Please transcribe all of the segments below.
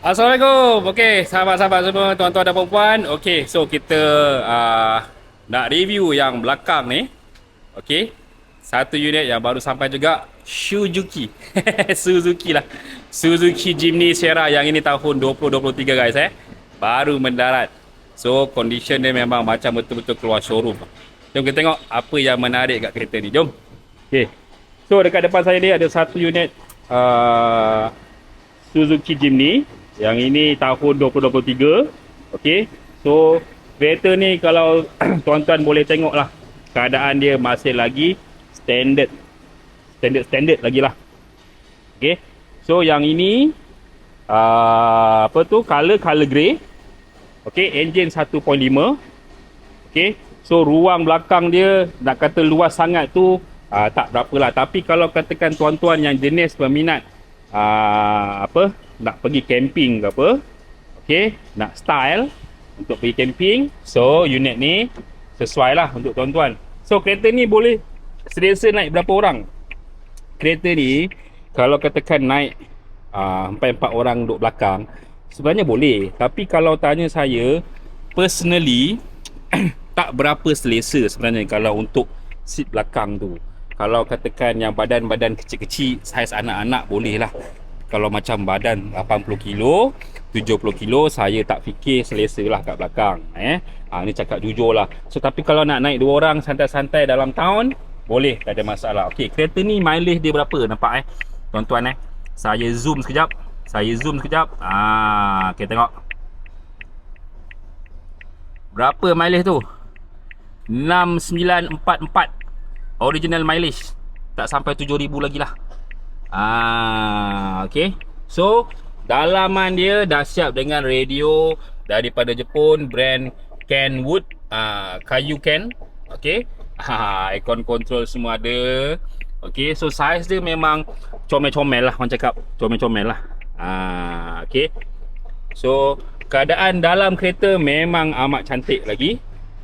Assalamualaikum. Okey, sahabat-sahabat semua, tuan-tuan dan puan-puan. Okey, so kita nak review yang belakang ni. Okey. Satu unit yang baru sampai juga, Suzuki. Suzuki lah. Suzuki Jimny Sierra yang ini tahun 2023 guys Baru mendarat. So, condition dia memang macam betul-betul keluar showroom. Jom kita tengok apa yang menarik kat kereta ni. Jom. Okey. So, dekat depan saya ni ada satu unit Suzuki Jimny. Yang ini tahun 2023. Okey. So, kereta ni kalau tuan-tuan boleh tengok lah, keadaan dia masih lagi standard lagi lah. Okey. So, yang ini color grey. Okey, engine 1.5. Okey. So, ruang belakang dia nak kata luas sangat tu tak berapa lah. Tapi kalau katakan tuan-tuan yang jenis peminat nak pergi camping ke apa, okey, nak style untuk pergi camping, so unit ni sesuai lah untuk tuan-tuan. So kereta ni boleh selesa naik berapa orang. Kereta ni kalau katakan naik 4 orang duduk belakang, sebenarnya boleh. Tapi kalau tanya saya personally tak berapa selesa sebenarnya kalau untuk seat belakang tu. Kalau katakan yang badan-badan kecil-kecil, saiz anak-anak boleh lah. Kalau macam badan 80 kilo, 70 kilo, saya tak fikir selesa lah kat belakang. Ni cakap jujur lah. So, tapi kalau nak naik 2 orang santai-santai dalam town, boleh, tak ada masalah. Okey, kereta ni mileage dia berapa? Nampak tuan-tuan Saya zoom sekejap. Okey, tengok. Berapa mileage tu? 6944. Original mileage. Tak sampai 7,000 lagi lah. Okay. So, dalaman dia dah siap dengan radio daripada Jepun, brand Kenwood, kayu Ken. Okay. Aircon control semua ada. Okay. So, saiz dia memang comel-comel lah, orang cakap. Comel-comel lah. Okay. So, keadaan dalam kereta memang amat cantik lagi.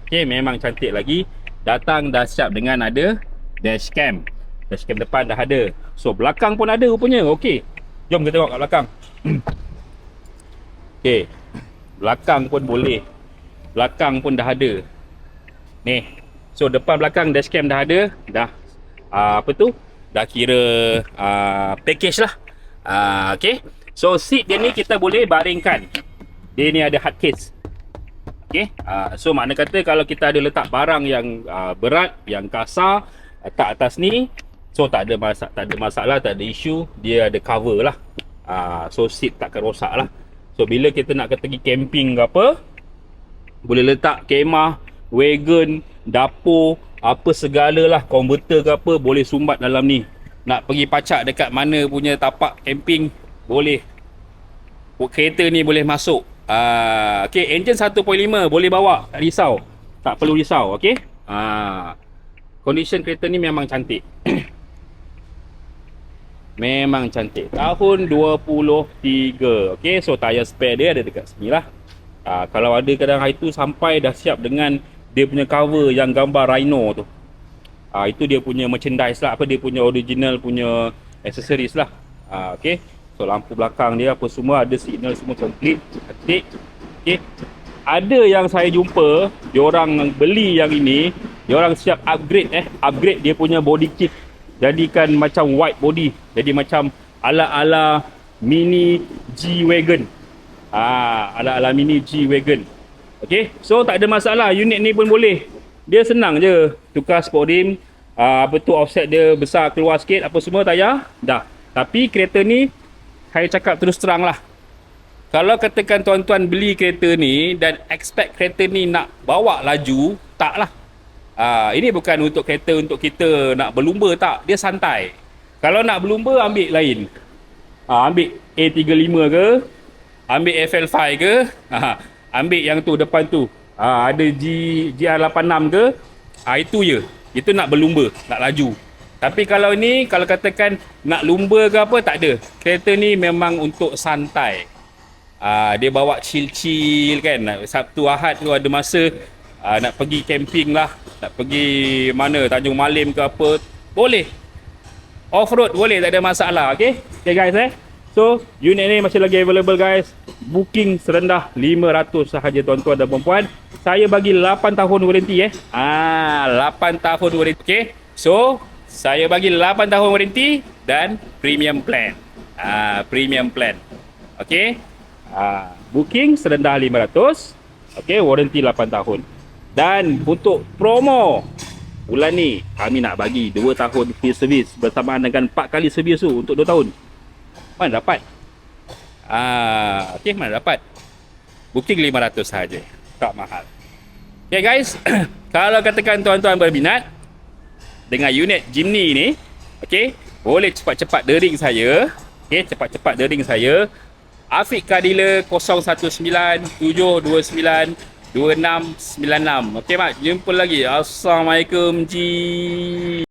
Okay, memang cantik lagi. Datang dah siap dengan ada dashcam. Dashcam depan dah ada. So, belakang pun ada rupanya. Okey. Jom kita tengok kat belakang. Okey. Belakang pun boleh. Belakang pun dah ada. Ni. So, depan belakang dashcam dah ada. Dah dah kira package lah. Okey. So, seat dia ni kita boleh baringkan. Dia ni ada hard case. Okey. So, makna kata kalau kita ada letak barang yang berat, yang kasar letak atas ni, so tak ada masalah, tak ada isu. Dia ada cover lah. So seat takkan rosak lah. So bila kita nak pergi camping ke apa, boleh letak kemah, wagon, dapur, apa segala lah, converter ke apa, boleh sumbat dalam ni. Nak pergi pacak dekat mana punya tapak camping, boleh. Kereta ni boleh masuk. Okay, engine 1.5 boleh bawa, tak risau. Tak perlu risau, okay. Condition kereta ni memang cantik. Memang cantik. Tahun 23. Okay, so tayar spare dia ada dekat sini lah. Kalau ada kadang hari tu sampai dah siap dengan dia punya cover yang gambar rhino tu. Itu dia punya merchandise lah. Dia punya original punya accessories lah. Okay. So lampu belakang dia apa semua ada, signal semua cantik. Okay. Ada yang saya jumpa, diorang beli yang ini, diorang siap upgrade dia punya body kit. Jadikan macam white body. Jadi macam ala-ala mini G-Wagon. Ala-ala mini G-Wagon. Okay. So tak ada masalah. Unit ni pun boleh. Dia senang je. Tukar sport rim. Offset dia besar keluar sikit. Apa semua tayar. Dah. Tapi kereta ni, saya cakap terus terang lah. Kalau katakan tuan-tuan beli kereta ni dan expect kereta ni nak bawa laju, taklah. Ini bukan untuk kereta untuk kita nak berlumba, tak. Dia santai. Kalau nak berlumba, ambil lain. Ambil A35 ke, ambil FL5 ke, ambil yang tu depan tu. Ada GR86 ke, itu je. Itu nak berlumba, nak laju. Tapi kalau ni, kalau katakan nak lumba ke apa, tak ada. Kereta ni memang untuk santai. Dia bawa chill-chill kan. Sabtu Ahad tu ada masa nak pergi camping lah, nak pergi mana, Tanjung Malim ke apa, boleh. Off-road boleh, tak ada masalah. Okay, okay guys So, unit ni masih lagi available guys. Booking serendah 500 sahaja tuan-tuan dan puan-puan. Saya bagi 8 tahun warranty 8 tahun warranty. Okay. So, saya bagi 8 tahun warranty dan premium plan. Premium plan. Okay. Booking serendah 500. Okay, warranty 8 tahun. Dan untuk promo bulan ni, kami nak bagi 2 tahun free service bersamaan dengan 4 kali servis tu untuk 2 tahun. Mana dapat? Okay, mana dapat? Booking 500 sahaja. Tak mahal. Okay guys, kalau katakan tuan-tuan berminat dengan unit Jimny ni, okay, boleh cepat-cepat dering saya. Okay, cepat-cepat dering saya. Afiq Car Dealer 019-729-2696. Okey mak, jumpa lagi. Assalamualaikum ji.